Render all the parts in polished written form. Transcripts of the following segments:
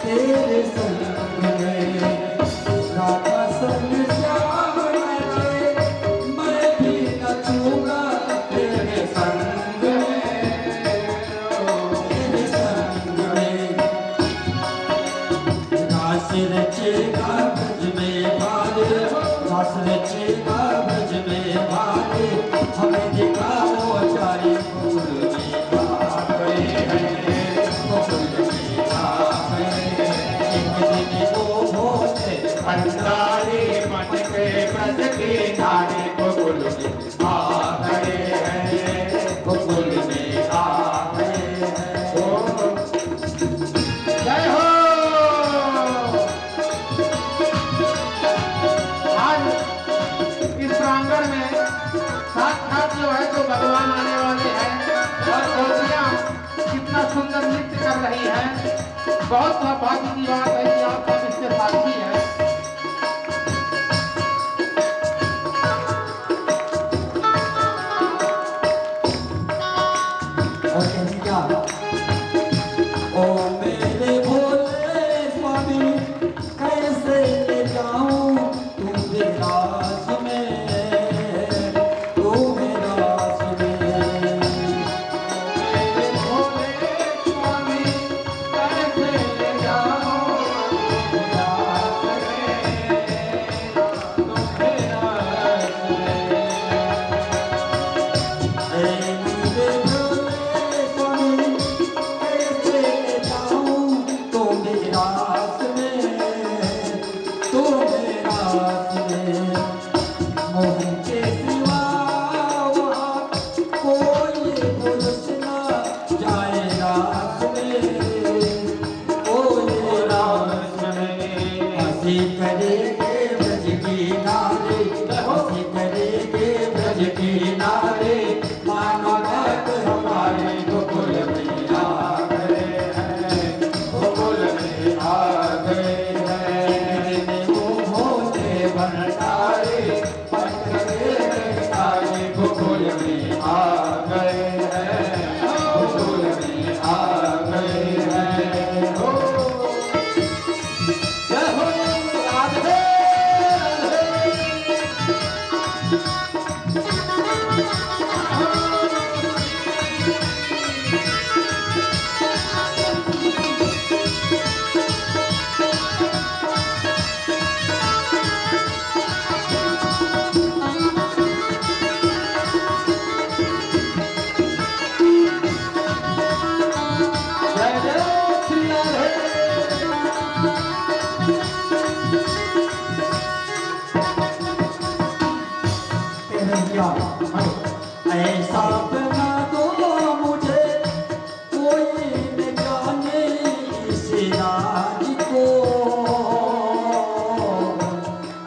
तेरे संग में राधा संग श्याम नाचे, मैं भी नचूंगा तेरे संग में, तेरे संग में। रास रचेगा ब्रज में भाले, रास रचेगा ब्रज में भाले, हमें दिखाओ चारे गोकुल में आ गए हैं, गोकुल में आ गए हैं। एक दिन वो भोले भंडारी मन के ब्रज के धारे गोकुल में आ गए हैं, गोकुल में आ गए हैं। जय हो। आज इस प्रांगण में साक्षात जो है तो भगवान आने वाले हैं और गोपियां कितना सुंदर नृत्य कर रही हैं। बहुत सौभाग्य की बात है कि आप सब इसके साक्षी हैं। और कहती क्या, ओ मेरे भोले स्वामी कैसे ले जाऊं तुम्हें रास में, तुम्हें रास में। मेरे भोले स्वामी कैसे ले जाऊं तुम्हें रास में, तुम्हें रास में। ऐ मेरे भोले स्वामी कैसे ले जाऊं तुम्हें रास में, तुम्हें रास में। मोह के सिवा वहाँ कोई पुरुष ना जाए रास में, कोई रास में। हंसी करेंगे ब्रज की नारे, हंसी करेंगे ब्रज की नारे, मानो रात हमारे गोकुल में आ गए हैं, गोकुल में आ गए हैं। एक दिन वो भोले भंडारी मन के भंडारी गोकुल में आ गए हैं, गोकुल में आ गए हैं। हो जय हो राधे राधे। जय जय श्री राधे। कन्हैया ऐसा बना दो मुझे, कोई न जाने इस राज को,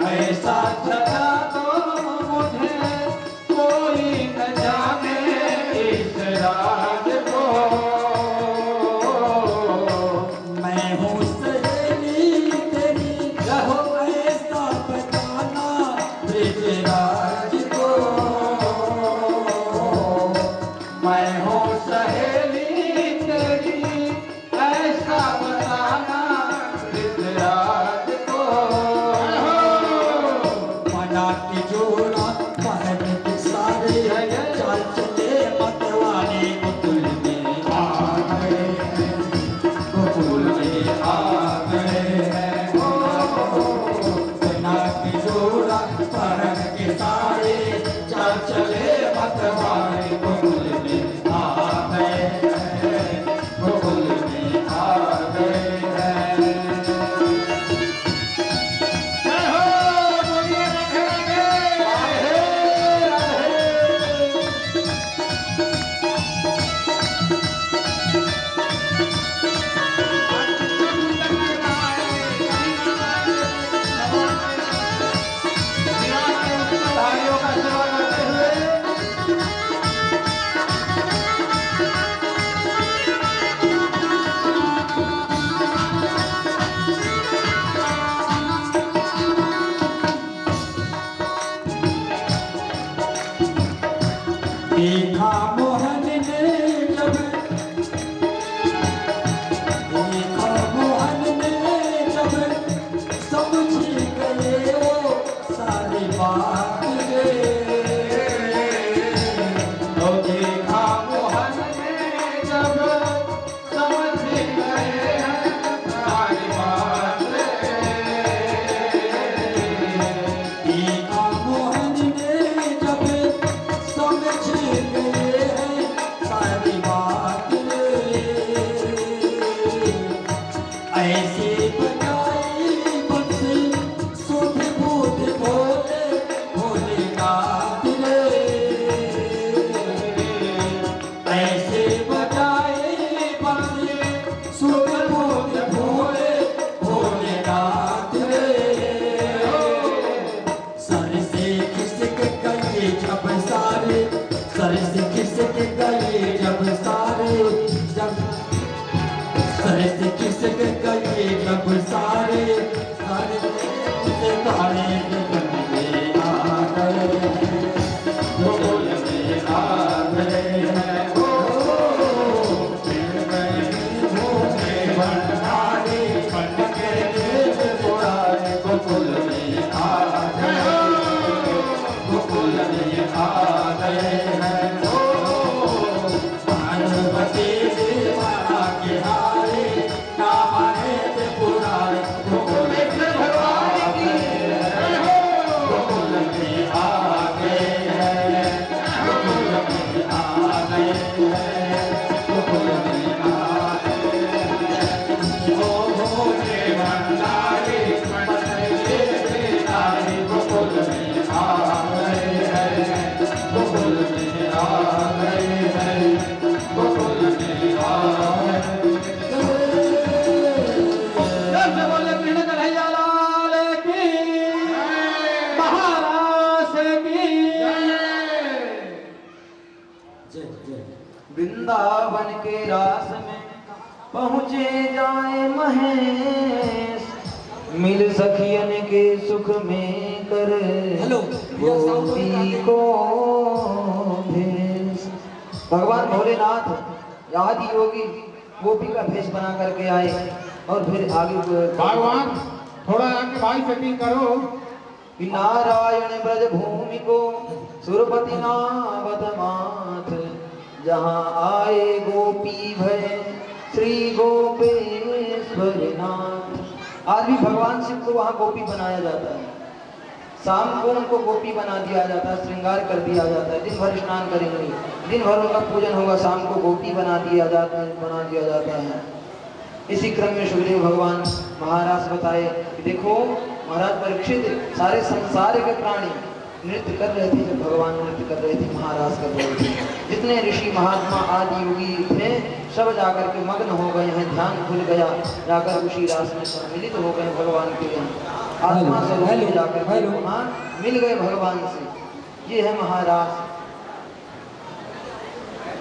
ऐसा सदा तो मुझे कोई न जाने इस राज को। मैं हूँ सहेली तेरी, रहो ऐसा बताना ब्रजराज को। मैं हूँ सहेली तेरी, ऐसा बताना ब्रजराज को। मना के जोड़ा पहन के सारे, चल चले मतवाले गोकुल में आ गए हैं, गोकुल में आ ऐसे बजाए बंसी सुध बुध भोले भोलेनाथ रे। ऐसे बजाए बंसी सुध बुध भोले भोलेनाथ रे। सर से खिसक गए जब सारे, सर से खिसक गए जब सारे, जब सर से खिसक गए जब सारे, सारे से तारे गगन में आ गए, गोकुल में आ गए हैं। ओ फिर गए भोले भंडारी बन के पुराने, गोकुल में आ गए, गोकुल में आ गए हैं। ओ पार्वती देवा के हारे ना माने थे पुराने, गोकुल में आ गए हैं, गोकुल में आ गए हैं, गोकुल में आ गए हैं, गोकुल में आ गए हैं। ओ भोले भंडारी बन के पुराने, गोकुल में आ गए हैं, गोकुल में आ गए हैं, गोकुल में आ गए हैं। जैसे बोले कृष्ण कन्हैया लाल की, महाराज की। जय जय। वृंदावन के रास में पहुँचे जाए महेश, मिल सखियन के सुख में कर हेलो, गोपी को भेष। भगवान भोलेनाथ आदि योगी गोपी का भेष बना करके आए और फिर आगे भगवान थोड़ा आके भाई सेटिंग करो। कि नारायण ब्रज भूमि को सुरपति नावत माथ, जहाँ आए गोपी भय श्री गोपेश्वर नाथ। आज भी भगवान शिव को वहाँ गोपी बनाया जाता है। शाम को उनको गोपी बना दिया जाता है, श्रृंगार कर दिया जाता है। दिन भर स्नान करेंगे, दिन भर उनका पूजन होगा, शाम को गोपी बना दिया जाता है। इसी क्रम में सुखदेव भगवान महाराज बताए कि देखो महाराज परीक्षित, सारे संसार के प्राणी नृत्य कर रहे थे जब भगवान नृत्य कर रहे थे, महाराज कर रहे थे। जितने ऋषि महात्मा आदि योगी थे सब जाकर के मग्न हो गए हैं, ध्यान खुल गया, जाकर उसी रास में सम्मिलित हो गए भगवान के यहाँ। आत्मा से जाकर वहाँ मिल गए भगवान से। ये है महाराज,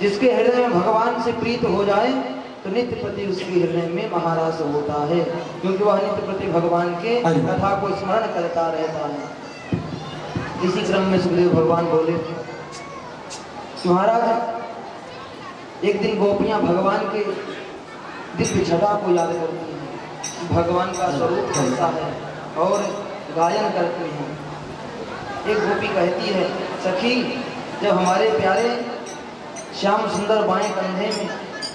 जिसके हृदय में भगवान से प्रीत हो जाए तो नित्य प्रति उसके हृदय में महाराज होता है, क्योंकि वह नित्य प्रति भगवान के कथा को स्मरण करता रहता है। इसी क्रम में सुखदेव भगवान बोले कि महाराज एक दिन गोपियां भगवान के दिव्य छटा को याद करती हैं, भगवान का स्वरूप कैसा है, और गायन करती हैं। एक गोपी कहती है, सखी जब हमारे प्यारे श्याम सुंदर बाएं कंधे में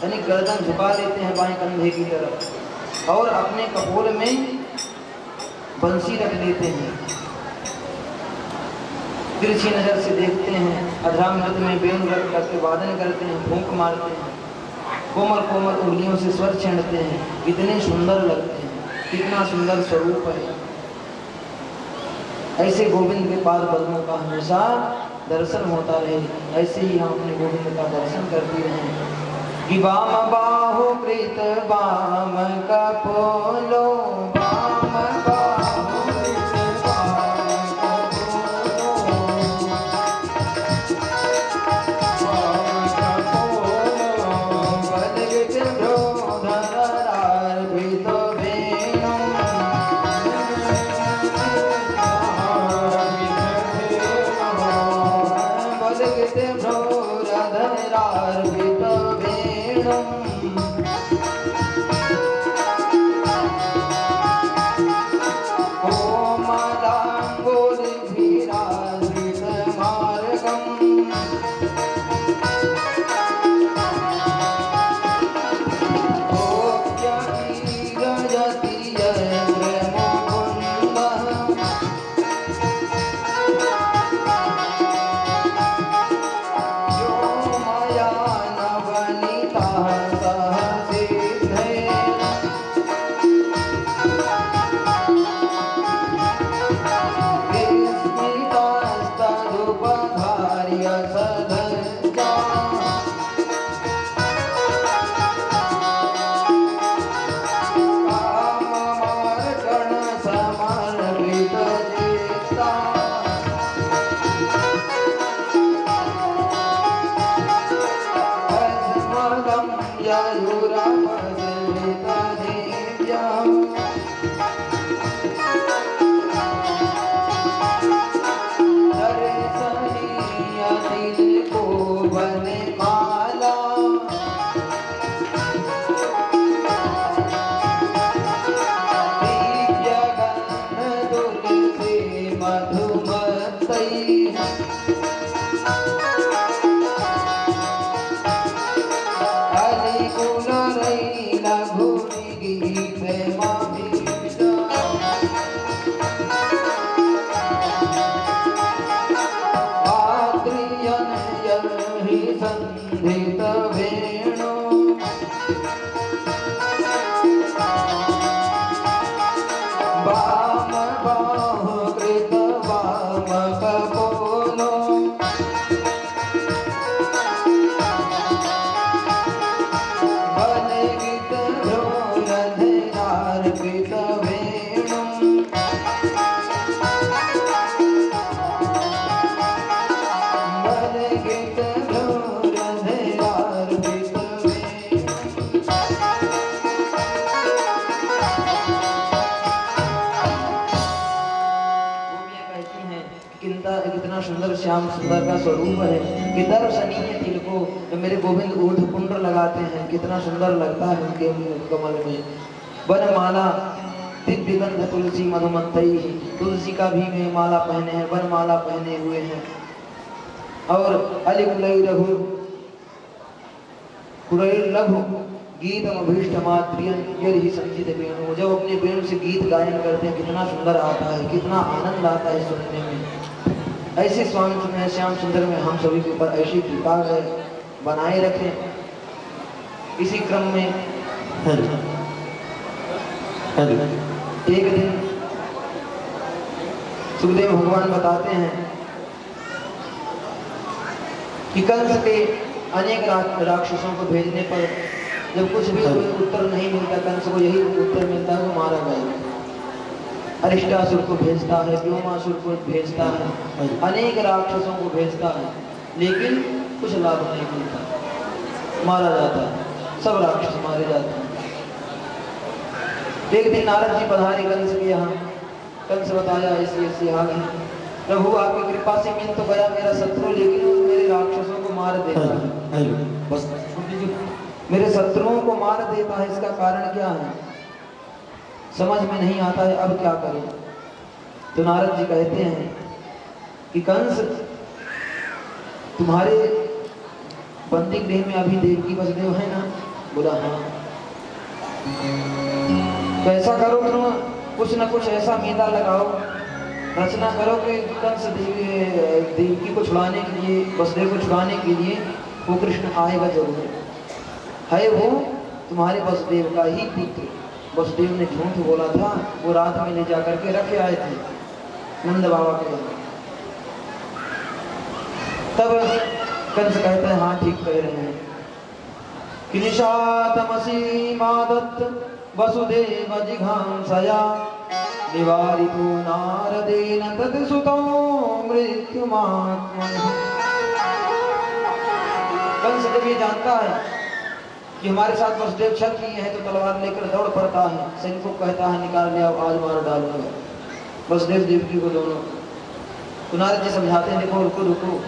तनिक गर्दन झुका लेते हैं बाएं कंधे की तरफ, और अपने कपोल में बंसी रख लेते हैं, तिरछी नजर से देखते हैं, अधरामृत में बेन रख करके वादन करते हैं, फूंक मारते हैं, कोमल कोमल उंगलियों से स्वर छेड़ते हैं, कितने सुंदर लगते हैं, कितना सुंदर स्वरूप है। ऐसे गोविंद के पाद पद्मों का हमेशा दर्शन होता रहे, ऐसे ही हम अपने गोविंद का दर्शन करते रहें। कि वाम बाहु कृत वाम कपोलो, वाम बाहु कृत वाम कपोलो, बलगित भ्रोधरार्भित वेणु, बलगित भ्रोधरार्भित वेणु, वेणुम् बलगीत गौरधरार्पित कितना सुंदर श्याम सुंदर का स्वरूप है कि दर्शनीय तिल को जो मेरे गोविंद ऊर्ध पुंड्र लगाते हैं कितना सुंदर लगता है उनके कमल में। वनमाला दिव्य गंध तुलसी मधुमंतई, तुलसी का भी में माला पहने हैं, वनमाला पहने हुए हैं। और अलिकुलई रघु लघु गीतम अभीष्टमात्रियन यदि संचित वेणु, जब अपने वेणु से गीत गायन करते हैं कितना सुंदर आता है, कितना आनंद आता है सुनने में। ऐसे स्वामी सुने श्याम सुंदर में हम सभी के ऊपर ऐसी कृपा बनाए रखें। इसी क्रम में एक दिन सुखदेव भगवान बताते हैं कि कंस के अनेक राक्षसों को भेजने पर जब कुछ भी उत्तर नहीं मिलता, कंस को यही उत्तर मिलता है वो मारा गया। अरिष्टासुर को भेजता है, व्योमासुर को भेजता है, अनेक राक्षसों को भेजता है, लेकिन कुछ लाभ नहीं मिलता, मारा जाता है, सब राक्षस मारे जाते हैं। एक दिन नारद जी पधारे कंस के यहाँ। कंस बताया ऐसी ऐसी हाल है, प्रभु आपकी कृपा से मिल तो गया मेरा शत्रु, लेकिन वो मेरे राक्षसों को मार देता है। बस मेरे शत्रुओं को मार देता है, इसका कारण क्या है समझ में नहीं आता है, अब क्या करें। तो नारद जी कहते हैं कि कंस तुम्हारे बंदी गृह में अभी देवकी वसुदेव है ना? बोला हाँ। तो ऐसा करो तुम कुछ न कुछ ऐसा मेला लगाओ, रचना करो कि कंस देवकी को छुड़ाने के लिए, वसुदेव को छुड़ाने के लिए वो कृष्ण आएगा जरूर। है वो तुम्हारे वसुदेव का ही पुत्र। वसुदेव ने झूठ बोला था, वो रात में ले जाकर के रखे आए थे नंद बाबा के यहाँ। तब कंस कहते हैं हाँ ठीक कह रहे हैं कि निशातमसी मादत्त वसुदेव जिघांसया निवारितो नारदेन तत्सुतो मृत्युमात्मनः। कंस जब ये जानता है कि हमारे साथ वसुदेव छल किए हैं तो तलवार लेकर दौड़ पड़ता है, सैनिक को कहता है निकाल ले आओ, आज मार डालूंगा वसुदेव देवकी को दोनों। तो नारद जी समझाते हैं देखो रुको रुको,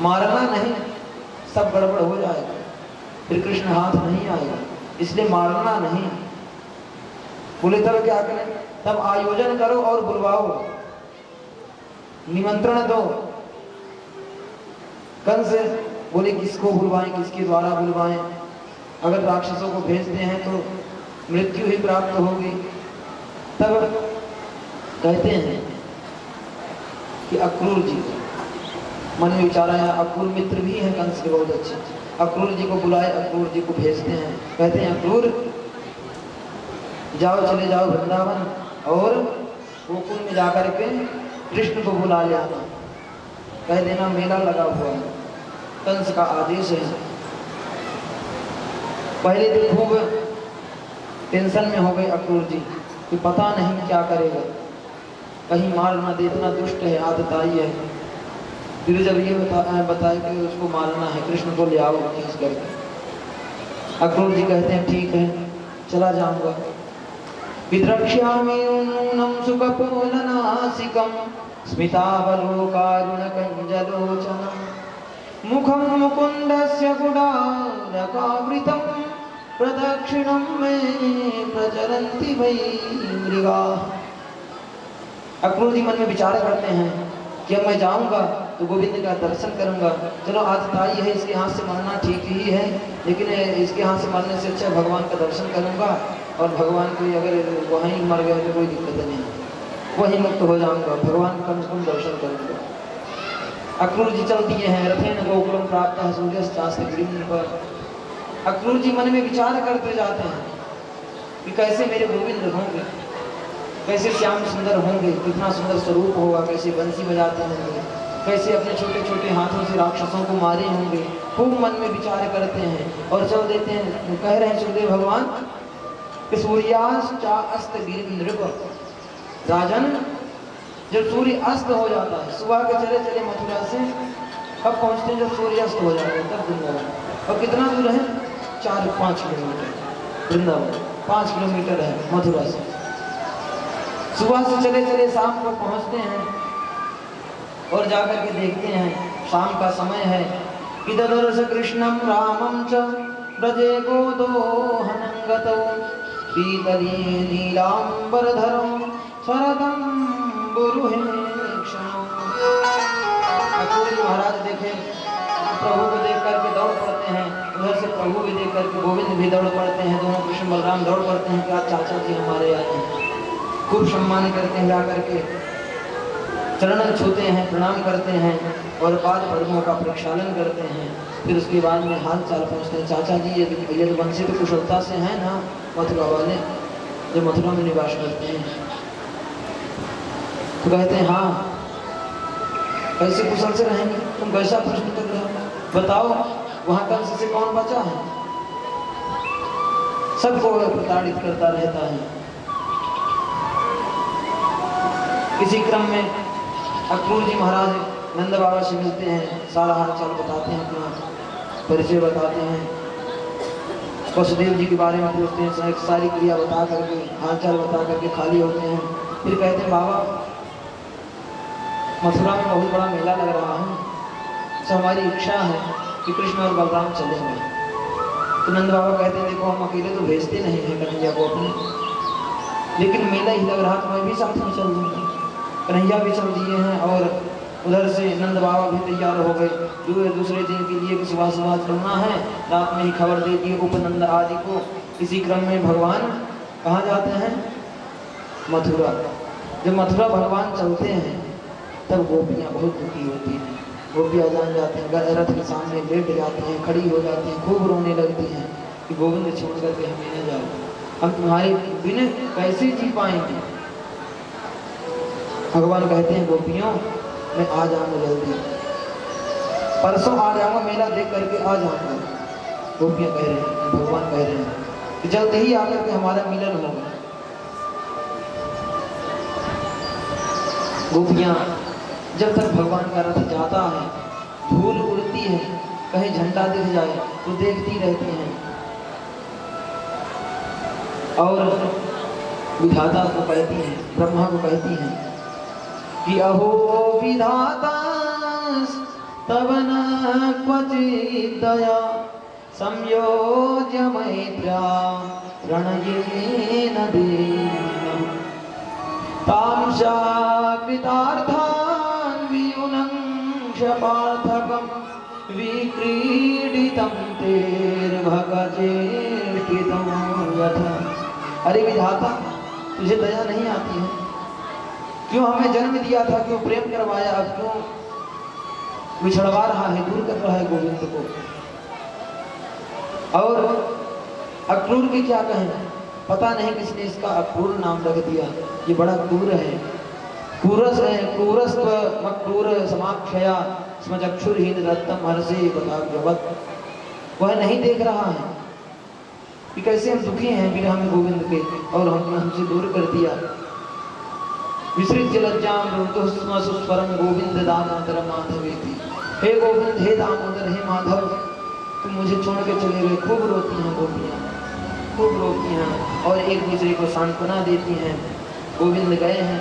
मारना नहीं, सब गड़बड़ हो जाएगा, फिर कृष्ण हाथ नहीं आएगा, इसलिए मारना नहीं। बोले तब क्या करें? तब आयोजन करो और बुलवाओ, निमंत्रण दो। कंस बोले किसको बुलवाएं, किसके द्वारा बुलवाएं? अगर राक्षसों को भेजते हैं तो मृत्यु ही प्राप्त होगी। तब कहते हैं कि अक्रूर जी मन में विचार आया, अक्रूर मित्र भी हैं कंस के बहुत अच्छे। अक्रूर जी को बुलाए, अक्रूर जी को भेजते हैं, कहते हैं अक्रूर जाओ, चले जाओ वृंदावन और गोकुल में जाकर के कृष्ण को बुला ले आना, कह देना मेला लगा हुआ है। कंस का आदेश है। पहले दिन खूब टेंशन में हो गए अक्रूर जी कि पता नहीं क्या करेगा, कहीं मार ना दे, इतना दुष्ट है, आदताई है। फिर जब ये बताया कि उसको मारना है, कृष्ण को ले आओ खींच करके। अक्रूर जी कहते हैं ठीक है चला जाऊंगा। विद्रक्ष्यामि नूनं सुकपोलनासिकं स्मितावलोकारुणकञ्जलोचनं मुखं मुकुन्दस्य गुडारकावृतं प्रदक्षिणं मे प्रचरन्ति वै मृगाः। अक्रूर जी मन में विचार करते हैं कि अब मैं जाऊंगा तो गोविंद का दर्शन करूंगा। चलो आदताई है, इसके हाथ से मरना ठीक ही है, लेकिन इसके हाथ से मरने से अच्छा भगवान का दर्शन करूंगा और भगवान को अगर वहीं मर गए तो कोई दिक्कत नहीं, वहीं मुक्त हो जाऊंगा, भगवान का कम से कम दर्शन करूंगा। अक्रूर जी चल दिए हैं। रथेन गोकुलम प्राप्त है सूर्यास्तास्ते गिरिं पर। अक्रूर जी मन में विचार करते जाते हैं कि कैसे मेरे गोविंद होंगे, कैसे श्याम सुंदर होंगे, कितना सुंदर स्वरूप होगा, कैसे बंसी बजाते होंगे, कैसे अपने छोटे छोटे हाथों से राक्षसों को मारे होंगे। खूब मन में विचार करते हैं और चल देते हैं। कह रहे हैं सुखदेव भगवान कि सूर्यास्त चा अस्त गिरिन्द्र राजन, जब सूर्य अस्त हो जाता है, सुबह के चले चले मथुरा से कब पहुंचते हैं? जब सूर्य अस्त हो जाता है तब वृंदावन। और कितना दूर है? 4-5 किलोमीटर। वृंदावन 5 किलोमीटर है मथुरा से। सुबह से चले चले शाम को पहुंचते हैं और जाकर के देखते हैं शाम का समय है कि ददर्श कृष्णम रामम च ब्रजे गोदोहनं गतौ पीतली नीलांबरधरो शरदं बुरुहे क्षणो। अक्रूर जी महाराज देखे प्रभु को देख करके दौड़ पड़ते हैं, उधर से प्रभु भी देख करके गोविंद भी दौड़ पड़ते हैं, दोनों कृष्ण बलराम दौड़ पड़ते हैं कि आज चाचा जी हमारे आए हैं। खूब सम्मान करते हैं, जाकर के चरण छूते हैं, प्रणाम करते हैं और पाद पद्मों का प्रक्षालन करते हैं। फिर उसके बाद में हाल चाल पूछते हैं, चाचा जी ये वंशी तो कुशलता से हैं ना मथुरा वाले, जो मथुरा में निवास करते हैं? तो कहते हैं हाँ। कैसे कुशल से रहेंगे? तुम कैसा प्रश्न कर रहे हो? बताओ वहाँ कंस से कौन बचा है? सबको प्रताड़ित करता रहता है। इसी क्रम में अक्रूर जी महाराज नंद बाबा से मिलते हैं, सारा हाल चाल बताते हैं, अपना परिचय बताते हैं, वसुदेव जी के बारे में पूछते हैं, सारी क्रिया बता करके हाल चाल बता करके खाली होते हैं। फिर कहते हैं बाबा मथुरा में बहुत बड़ा मेला लग रहा है, तो हमारी इच्छा है कि कृष्ण और बलराम चलेंगे। तो नंद बाबा कहते हैं देखो हम अकेले तो भेजते नहीं हैं कन्हैया को अपने, लेकिन मेला ही लग रहा तो मैं भी साथ में चल दूँगा। कन्हैया भी चल दिए हैं और उधर से नंद बाबा भी तैयार हो गए दूसरे दिन के लिए कि सुबह सुबह चलना है। रात में ही खबर दे दी उपनंद आदि को। इसी क्रम में भगवान कहाँ जाते हैं? मथुरा। जब मथुरा भगवान चलते हैं तब गोपियाँ बहुत दुखी होती हैं। गोपियाँ जान जाते हैं, रथ के सामने लेट जाती हैं, खड़ी हो जाती हैं, खूब रोने लगती हैं कि गोविंद छोड़ करके हमें न जाओ, हम तुम्हारे बिना कैसे जी पाएंगे। भगवान कहते हैं गोपियों मैं आ जाऊंगा जल्दी, परसों आ जाऊंगा, मेला देख करके आ जाऊंगा। गोपियाँ कह रहे हैं, भगवान कह रहे हैं कि जल्द ही आकर के हमारा मिलन होगा। गोपियाँ जब तक भगवान का रथ जाता है, धूल उड़ती है, कहीं झंडा दिख जाए तो देखती रहती हैं और विधाता को कहती हैं, ब्रह्मा को कहती हैं कि अहो विधाता तव न क्वचित् दया संयोज्य मैत्र्या प्रणयेन दीनम् तां शापितार्थान् वियुनंक्ष पार्थकं विक्रीडितं तेर्भगचेष्टितं यथा। अरे विधाता तुझे दया नहीं आती है? क्यों हमें जन्म दिया था, क्यों प्रेम करवाया, अब क्यों विछड़वा रहा है, दूर कर रहा है गोविंद को। और अक्रूर की क्या कहें, पता नहीं किसने इसका अक्रूर नाम रख दिया। ये बड़ा क्रूर है, क्रूरस है, क्रूरस्व मक्रूर समाक्षया स्म चक्षुर्हीन रत्तम हर्षे बतावत। वह नहीं देख रहा है कि कैसे हम दुखी हैं बिना हमें गोविंद के, और हमसे दूर कर दिया। विसृज लज्जाम रुतुस्म सुस्वरम गोविंद दामोदर माधवेति। हे गोविंद, हे दामोदर, हे माधव, तुम मुझे छोड़ के चले गए। खूब रोती हैं गोपियाँ, खूब रोती हैं और एक दूसरे को सांत्वना देती हैं। गोविंद गए हैं,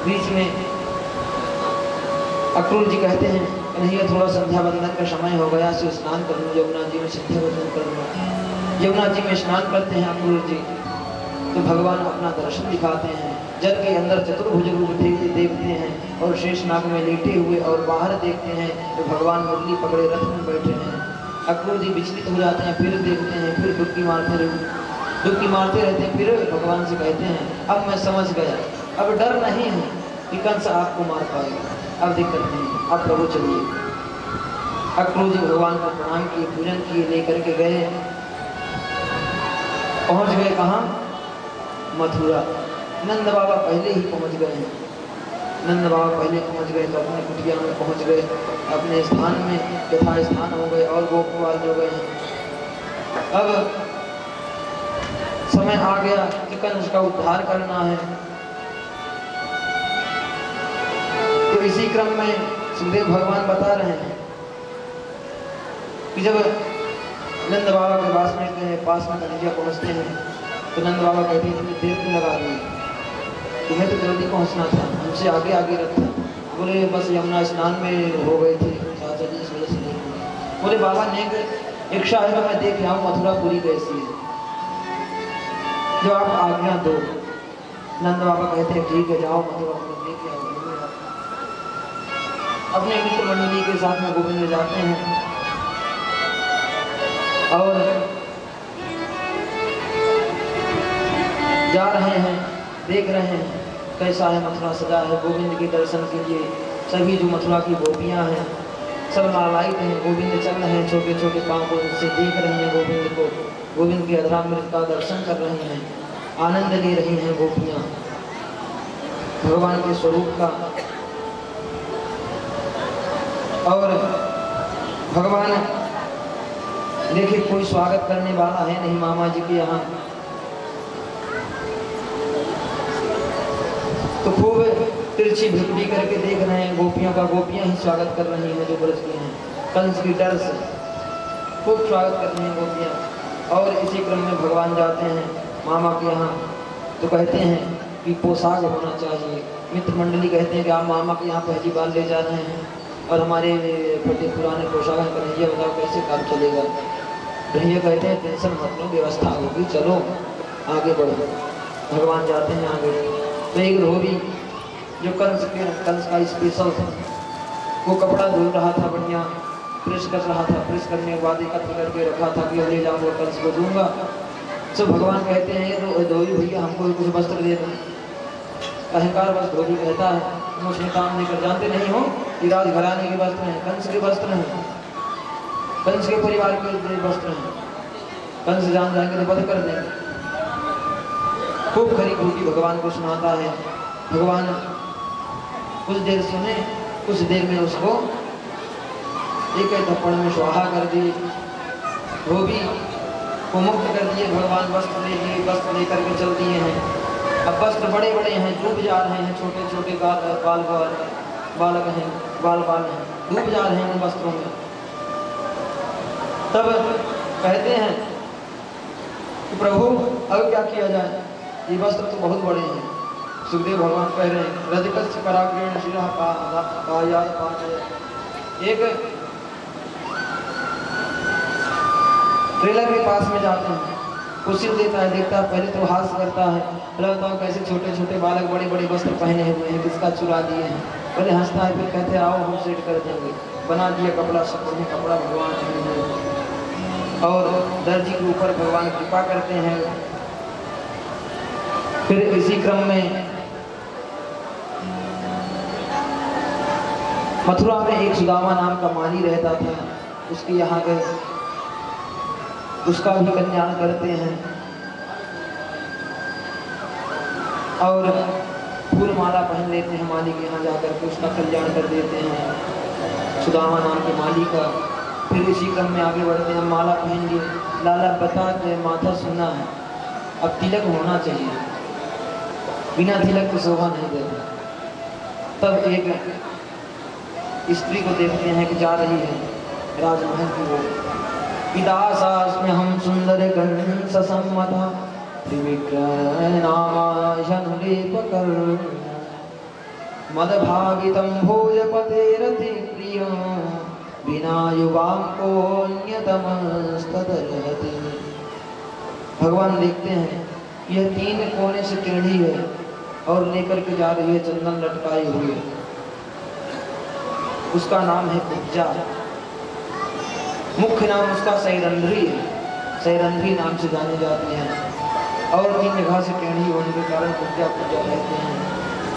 बीच में अक्रूर जी कहते हैं कन्हैया थोड़ा संध्या बंदन का समय हो गया, से स्नान कर लूँ, यमुना जी में संध्या बंदन कर लूँ। यमुना जी में स्नान करते हैं अक्रूर जी, तो भगवान अपना दर्शन दिखाते हैं। जल के अंदर चतुर्भुज रूप देखते हैं और शेषनाग में लेटे हुए, और बाहर देखते हैं तो भगवान मुरली पकड़े रथ में बैठे हैं। अक्रूर जी विचलित हो जाते हैं, फिर देखते हैं, फिर डुबकी मारते रहते हैं। फिर भगवान से कहते हैं अब मैं समझ गया, अब डर नहीं है कि कंस आपको मार पाएगा, अब दिक्कत नहीं, अब प्रभु चलिए। अक्रूर जी भगवान को प्रणाम किए, पूजन किए, लेकर के गए, पहुंच गए कहाँ? मथुरा। नंद बाबा पहले ही पहुंच गए हैं। नंद बाबा पहले पहुंच गए तो अपनी कुटिया में पहुंच गए, अपने स्थान में यथा स्थान हो गए और गोपवाल हो गए हैं। अब समय आ गया कि कंस का उद्धार करना है। तो इसी क्रम में सुखदेव भगवान बता रहे हैं कि जब नंद बाबा के पास में कन्हैया पहुंचते हैं तो नंद बाबा कहते हैं इतनी देर क्यों लगा दी, तुम्हें तो जल्दी पहुंचना था, हमसे आगे आगे रखता। बोले बस यमुना स्नान में हो गए थे चाचा जी, इस वजह से नहीं हुआ। बोले बाबा नेक इच्छा है मैं देख आऊँ मथुरापुरी कैसी है, जो आप आज्ञा दो। नंद बाबा कहते हैं ठीक है जाओ मथुरापुरी देख आओ। अपने मित्र मंडली के साथ में गोविंद जाते हैं और जा रहे हैं, देख रहे हैं कैसा है मथुरा सजा है। गोविंद के दर्शन के लिए सभी जो मथुरा की गोपियां हैं सब लालायित हैं। गोविंद चल रहे हैं छोटे छोटे पाँव को से देख रही हैं गोविंद को, गोविंद के अधरामृत का दर्शन कर रही हैं, आनंद ले रही हैं गोपियां भगवान के स्वरूप का। और भगवान देखिए कोई स्वागत करने वाला है नहीं मामा जी के यहाँ, तो खूब तिरछी भिपड़ी करके देख रहे हैं गोपियों का, गोपियां ही स्वागत कर रही हैं जो ब्रज की हैं। कंस की डर से खूब स्वागत कर रही हैं गोपियां। और इसी क्रम में भगवान जाते हैं मामा के यहाँ, तो कहते हैं कि पोशाक होना चाहिए। मित्र मंडली कहते हैं कि आप मामा के यहाँ पहली बार ले जा रहे हैं और हमारे फटे पुराने पोशाक हैं, कन्हैया बताओ कैसे काम चलेगा। कन्हैया कहते हैं टेंशन मत लो, व्यवस्था होगी, चलो आगे बढ़ो। भगवान जाते हैं आगे, तो एक धोबी जो कंस का स्पेशल था वो कपड़ा धुल रहा था, बढ़िया प्रेस कर रहा था। प्रेस करने के बाद एकत्र करके रखा था कि ले जाऊँगा कंस को दूंगा। सब भगवान कहते हैं धोबी भैया हमको कुछ वस्त्र दे दो। अहंकार बस धोबी कहता है तुम उसमें काम नहीं कर, जानते नहीं हो कि राजघराने के वस्त्र हैं, कंस के वस्त्र हैं, कंस के परिवार के वस्त्र हैं, कंस जान जाएंगे तो बंद कर देंगे। खूब खरी खूबी भगवान को सुनाता है। भगवान कुछ देर सुने, कुछ देर में उसको एक थप्पड़ में स्वाहा कर दिए, धोबी को मुक्त कर दिए। भगवान वस्त्र ले लिए, वस्त्र लेकर के चल दिए हैं। अब वस्त्र बड़े बड़े हैं, डूब जा रहे हैं, छोटे छोटे बालक हैं, बाल हैं, डूब जा रहे हैं उन वस्त्रों में। तब कहते हैं कि प्रभु अब क्या किया जाए, ये वस्त्र तो बहुत बड़े हैं। सुखदेव भगवान कह रहे हैं रजकस्य पराग्रेण शिरः कायाय पादय। एक ट्रेलर के पास में जाते हैं, कुशिल देता है, देखता है, पहले तो हास्य करता है, बताओ कैसे छोटे छोटे बालक बड़े बड़े वस्त्र पहने हुए हैं, किसका चुरा दिए हैं। पहले हंसता है, फिर कहते हैं आओ हम सेट कर देंगे। बना दिया कपड़ा, सब बढ़िया कपड़ा भगवान ने, और दर्जी के ऊपर भगवान कृपा करते हैं। फिर इसी क्रम में मथुरा में एक सुदामा नाम का माली रहता था, उसके यहाँ गए, उसका भी कल्याण करते हैं और फूल माला पहन लेते हैं माली के यहाँ जाकर के, उसका कल्याण कर देते हैं सुदामा नाम के माली का। फिर इसी क्रम में आगे बढ़ते हैं, माला पहन लिए, लाला बता के माथा सुनना है, अब तिलक होना चाहिए, बिना तिलक की शोभा नहीं देता। तब एक स्त्री को देखते हैं कि जा रही है राजमहल की ओर। विदासास्मि हम सुंदर कंस सम्मता त्रिविक्रयनामाशनुलेपकर मदभावितं भोजपतेरति प्रिय बिना युवां कोऽन्यतमस्तदर्हति। भगवान देखते हैं यह 3 कोने से टेढ़ी है और लेकर के जा रही है चंदन लटकाई हुई। उसका नाम है कुब्जा, मुख्य नाम उसका सैरंध्री है, सैरंध्री नाम से जाने जाती है और 3 जगह से टेढ़ी होने के कारण कुब्जा कुब्जा कहते हैं।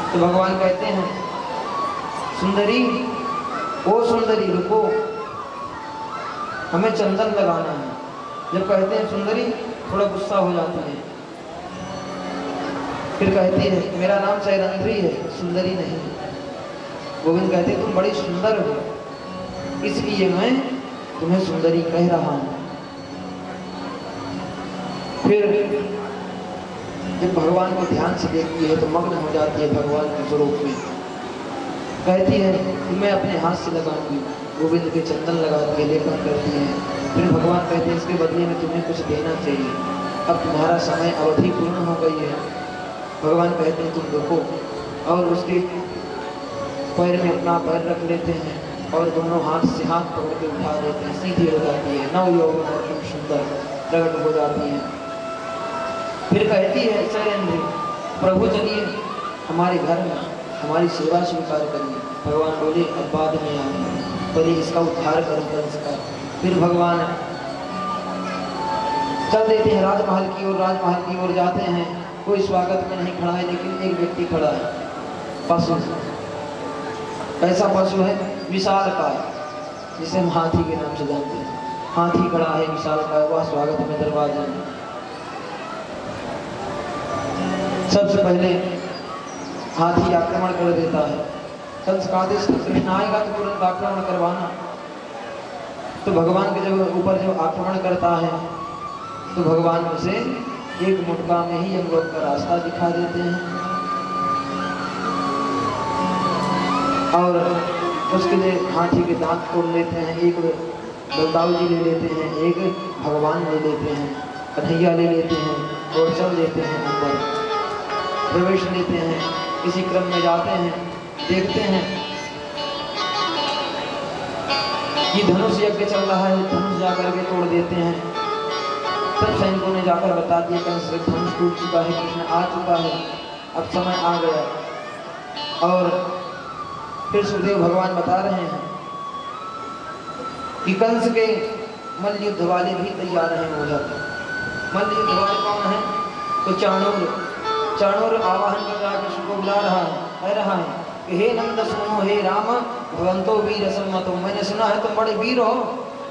तो भगवान कहते हैं सुंदरी, ओ सुंदरी रुको, हमें चंदन लगाना है। जब कहते हैं सुंदरी थोड़ा गुस्सा हो जाती है, फिर कहती है मेरा नाम सैरंध्री है, सुंदरी नहीं। गोविंद कहते तुम बड़ी सुंदर हो, इसलिए मैं तुम्हें सुंदरी कह रहा हूं। फिर जब भगवान को ध्यान से देखती है तो मग्न हो जाती है भगवान के स्वरूप में। कहती है कि मैं अपने हाथ से लगाऊंगी, गोविंद के चंदन लगाती है, लेपन करती है। फिर भगवान कहते हैं इसके बदले में तुम्हें कुछ देना चाहिए, अब तुम्हारा समय अवधि पूर्ण हो गई है। भगवान कहते हैं तुम रुको, और उसके पैर में अपना पैर रख लेते हैं और दोनों हाथ से हाथ पकड़ के उठा देते हैं, सीधी हो जाती है, नव यौवन और सुंदर प्रकट हो जाती है। फिर कहती है शैलेंद्र प्रभु चलिए हमारे घर में हमारी सेवा स्वीकार करिए। भगवान बोले अब बाद में आए, पहले इसका उद्धार करो कंस का। फिर भगवान चल देते हैं राजमहल की ओर। राजमहल की ओर जाते हैं, कोई स्वागत में नहीं खड़ा है, लेकिन एक व्यक्ति खड़ा है, पशु। कैसा पशु है? विशालकाय, जिसे हम हाथी के नाम से जानते हैं। हाथी खड़ा है विशालकाय, वह स्वागत में दरवाजे में। सबसे पहले हाथी आक्रमण कर देता है। कंस का आदेश कृष्ण आएगा तो तुरंत आक्रमण करवाना। तो भगवान के जब ऊपर जो आक्रमण करता है तो भगवान उसे एक मुटका में ही यमलोक का रास्ता दिखा देते हैं और उसके लिए हाथी के दांत तोड़ लेते हैं। एक बलदाऊ जी ले लेते हैं, एक भगवान ले लेते हैं, कन्हैया ले लेते हैं और चल देते हैं अंदर, प्रवेश लेते हैं। इसी क्रम में जाते हैं, देखते हैं कि धनुष यज्ञ चल रहा है, धनुष जाकर के तोड़ देते हैं। तब सैनिकों ने जाकर बता दिया कंस धनुष टूट चुका है, कृष्ण आ चुका है, अब समय आ गया। और फिर सुखदेव भगवान बता रहे हैं कि कंस के मल्ल युद्ध वाले भी तैयार हैं हो जाते। मल्ल युद्ध वाले कौन है? तो चाणूर आवाहन कर रहा है, कृष्ण को बुला रहा है, कह रहा है कि हे नंद सुनो, हे राम भगवंतो वीर सम्मतो, मैंने सुना है तुम बड़े वीर हो,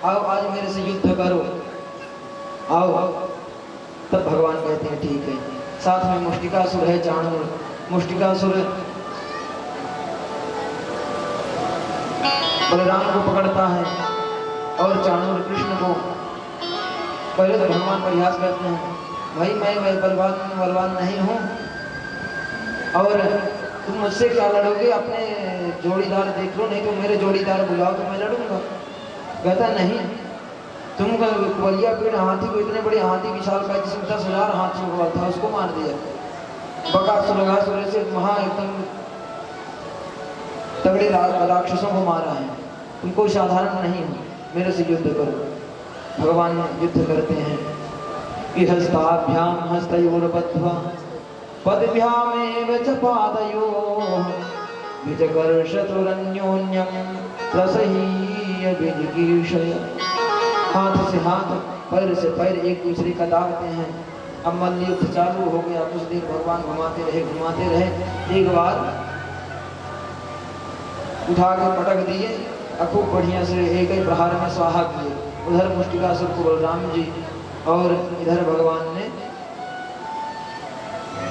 आओ आज मेरे से युद्ध करो, आओ। तब भगवान कहते हैं ठीक है। साथ में मुष्टिकासुर है, चाणूर। मुष्टिकासुर बलराम को पकड़ता है और चाणूर कृष्ण को। पहले तो भगवान प्रयास करते हैं, भाई मैं बलवान नहीं हूँ और तुम मुझसे क्या लड़ोगे, अपने जोड़ीदार देख लो, नहीं तो मेरे जोड़ीदार बुलाओ तो मैं लड़ूंगा। कहता नहीं, तुम बलिया पेड़ हाथी को, इतने बड़े हाथी विशाल का जिसमें 10,000 हाथियों का था, उसको मार दिया। बकासुर से वहाँ एकदम तगड़े राक्षसों को मारा है, तुम कोई साधारण नहीं हो, मेरे से युद्ध करो। भगवान युद्ध करते हैं कि हस्ताभ्याम हस्तयोर्बद्ध्वा पदभ्यामेव च पादयोः विजकर्षतुरन्योन्यं प्रसह्य विजिगीषय। हाथ से हाथ, पैर से पैर एक दूसरे का दागते हैं। अब मल्ल युद्ध चालू हो गया। कुछ देर भगवान घुमाते रहे। एक बार उठा के पटक दिए, खूब बढ़िया से एक ही प्रहार में स्वाहा किए। उधर मुष्टिकासुर को बलराम जी और इधर भगवान ने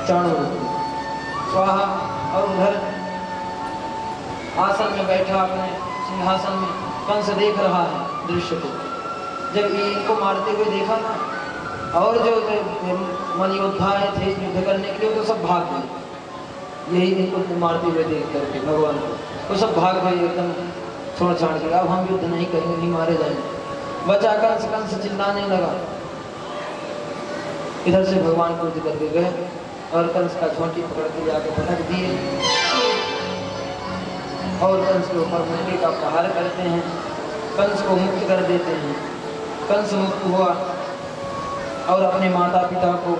चाणूर स्वाहा। और उधर आसन में बैठा अपने सिंहासन में कंस देख रहा है दृश्य को। जब ये इनको मारते हुए देखा ना, और जो मलयोद्धाएं थे युद्ध करने के लिए, तो सब भाग गए। यही इनको मारते हुए देख करके भगवान को, तो सब भाग गए एकदम छोड़ छाड़ के। अब हम युद्ध नहीं करेंगे, नहीं मारे जाएंगे। बचा कंस। कंस चिल्लाने लगा। इधर से भगवान को युद्ध करके गए और कंस का छोटी पकड़ के जाके पटक दिए और कंस के ऊपर मुंडी का प्रहार करते हैं। कंस को मुक्त कर देते हैं। कंस मुक्त हुआ और अपने माता पिता को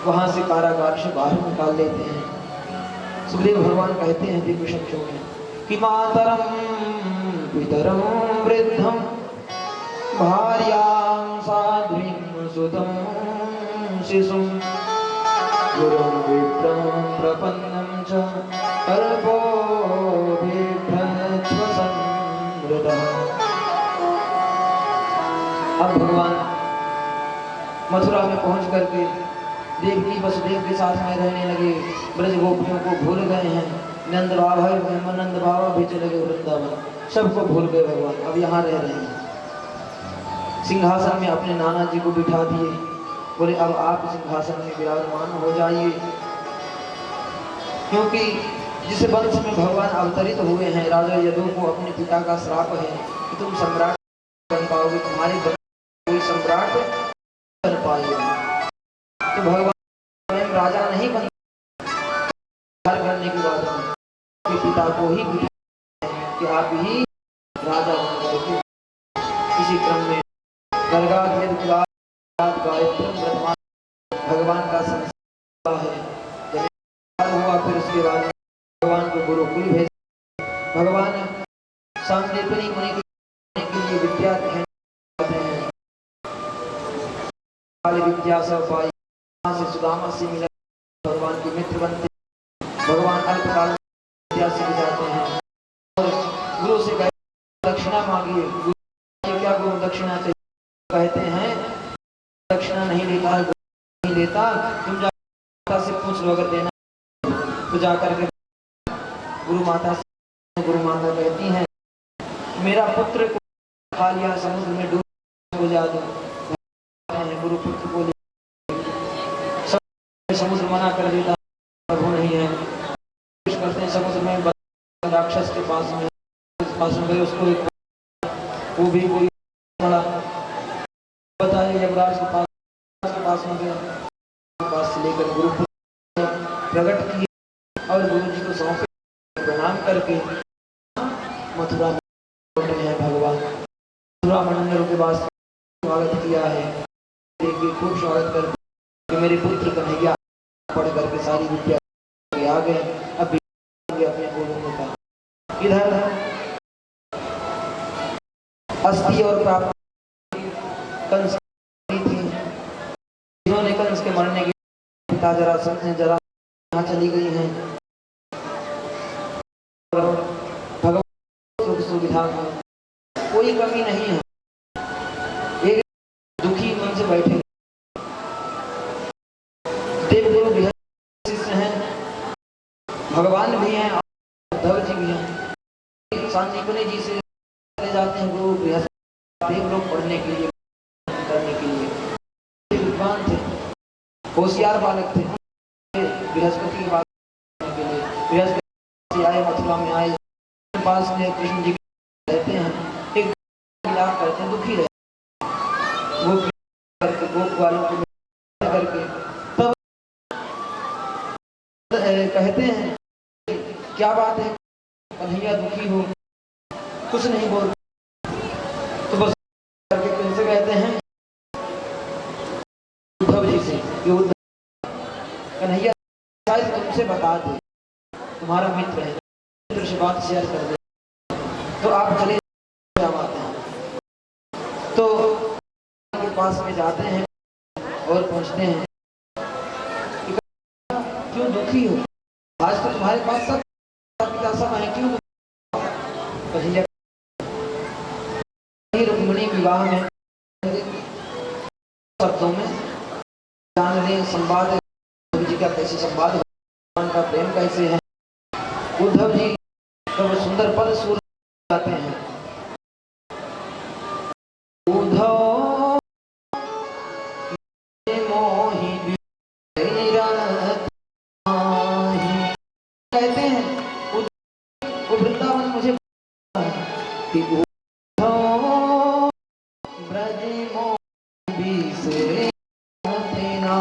वहाँ से कारागार से बाहर निकाल देते हैं। सुखदेव भगवान कहते हैं दिव्य शब्दों में कि मातरम पितरम वृद्धम भार्यां साध्वीं सुतं शिशुं गुरुं विप्रं प्रपन्नं च अल्पो बिभ्रत्व संवृतः। अब भगवान मथुरा में पहुंच करके देवकी वसुदेव के साथ में रहने लगे। ब्रज गोपियों को भूल गए हैं। नंद बाबा भी चले गए वृंदावन, सबको भूल गए भगवान। अब यहाँ रह रहे हैं। सिंहासन में अपने नाना जी को बिठा दिए बोले अब आप सिंहासन में विराजमान हो जाइए, क्योंकि जिस वंश में भगवान अवतरित हुए हैं, राजा यदु को अपने पिता का श्राप है कि तुम सम्राट बन पाओगे, तुम्हारे वंश कोई सम्राट बन पाएगा। तो भगवान स्वयं राजा नहीं बन करने के बाद कि पिता को ही कि आप ही राजा बन जाएंगे। इसी क्रम में भगवान का संस्कार है, जब हुआ फिर उसके बाद भगवान को गुरुकुल भेज, भगवान सांदीपनि मुनि के लिए विद्या देते हैं, विद्या सब पाई, से सुदामा से मिला, भगवान के मित्र बनते, भगवान अल्पकाल में विद्या सीख जाते हैं और गुरु से दक्षिणा मांगिए, गुरु क्या गुरु दक्षिणा चाहिए, कहते हैं दक्षिणा नहीं लेता, नहीं लेता, तुम जाकर से पूछ लो, अगर देना तो जाकर के गुरु माता से, गुरु माता कहती हैं मेरा पुत्र को खा लिया, समुद्र में डूब हो जा दो, गुरु पुत्र को समुद्र मना कर देता, प्रभु नहीं है, करते हैं समुद्र में, राक्षस के पास में गए, उसको वो भी कोई बड़ा बताया यमराज के पास में गया, पास से लेकर गुरु प्रकट किए और गुरु जी को सौंपे, प्रणाम करके मथुरा में हैं भगवान। मथुरा मंडलों के बाद स्वागत किया है, देखिए खूब स्वागत करके मेरे पुत्र कन्हैया पढ़ करके सारी विद्या आ गए, अब अपने गुरु का इधर अस्थि और प्राप्ति कंस थी, जिन्होंने कंस के मरने के पिता जरा यहाँ चली गई हैं, भगवान सुख सुविधा में कोई कमी नहीं है, एक दुखी मन से बैठे देवगुरु भी शिष्य हैं, भगवान भी हैं, उद्धव जी भी हैं, सांदीपनि जी से चले जाते हैं गुरु बृहस्पति देव लोग पढ़ने के लिए, करने के लिए विद्वान थे, होशियार बालक थे, बृहस्पति की बात करने के लिए बृहस्पति आए, मथुरा में आए, पास में कृष्ण जी रहते हैं, एक मिलाप करते हैं, दुखी रहते, वो करके गोप वालों को करके तब कहते हैं क्या बात है कन्हैया दुखी हो, कुछ नहीं बोल, तो बस करके किनसे कहते हैं उद्धव जी से, कन्हैया शायद तुमसे बता दे, तुम्हारा मित्र है, मित्र से बात शेयर कर दे, तो आप चले जाते हैं, तो के पास में जाते हैं और पूछते हैं क्यों दुखी हो, आज तो तुम्हारे पास सब पिता सब है, क्यों कन्हैया रुक्मिणी विवाह में शब्दों में जान रहे संवाद जी का कैसे संवाद, भगवान का प्रेम कैसे है, उद्धव जी तो सुंदर पद सुर जाते हैं, उद्धव मोहि कहते हैं वो वृंदावन मुझे कि उद्धव ब्रज मोहि से तेना